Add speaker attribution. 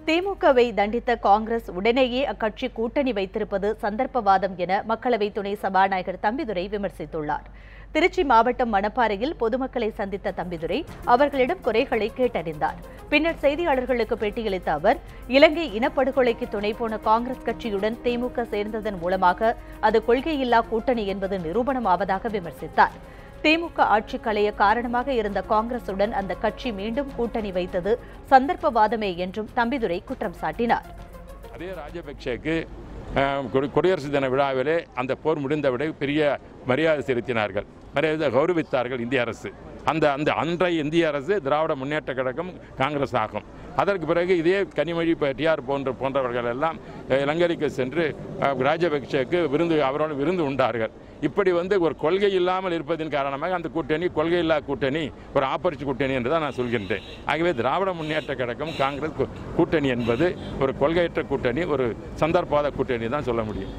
Speaker 1: திமுகவை தண்டித்த காங்கிரஸ் உடனேயே அக்கட்சி கூட்டணி வைத்திருப்பது சந்தர்ப்பவாதம் என மக்களவை துணை சபாநாயகர் தம்பிதுரை விமர்சித்துள்ளார். திருச்சி மாவட்டம் மணப்பாறையில் பொதுமக்களை சந்தித்த தம்பிதுரை அவர்களிடம் குறைகளை கேட்டறிந்தார். பின்னர் செய்தியாளர்களுக்கு பேட்டியளித்த அவர், இலங்கை இனப்படுகொலைக்கு துணை போன காங்கிரஸ் கட்சியுடன் திமுக சேர்ந்ததன் மூலமாக அது கொள்கையில்லா கூட்டணி என்பது நிரூபணமாவதாக விமர்சித்தார். திமுக ஆட்சி களைய காரணமாக இருந்த காங்கிரசுடன் அந்த கட்சி மீண்டும் கூட்டணி வைத்தது சந்தர்ப்பவாதமே என்றும் தம்பிதுரை குற்றம் சாட்டினார்.
Speaker 2: அதே ராஜபக்சேக்கு குடியரசு தின விழாவிலே அந்த போர் முடிந்தவிட பெரிய மரியாதை செலுத்தினார்கள், மரியாதை கௌரவித்தார்கள் இந்திய அரசு. அந்த அன்றைய இந்திய அரசு திராவிட முன்னேற்ற கழகம் காங்கிரஸ் ஆகும். அதற்கு பிறகு இதே கனிமொழி டிஆர் போன்றவர்கள் எல்லாம் இலங்கைக்கு சென்று ராஜபக்சேக்கு அவரோட விருந்து உண்டார்கள். இப்படி ஒரு கொள்கை இல்லாமல் இருப்பதன் காரணமாக அந்த கூட்டணி கொள்கையில்லா கூட்டணி, ஒரு ஆப்பர்ச்சி கூட்டணி என்று தான் நான் சொல்கின்றேன். ஆகவே திராவிட முன்னேற்ற கழகம் காங்கிரஸ் கூட்டணி என்பது ஒரு கொள்கையற்ற கூட்டணி, ஒரு சந்தர்ப்பவாத கூட்டணி தான் சொல்ல முடியும்.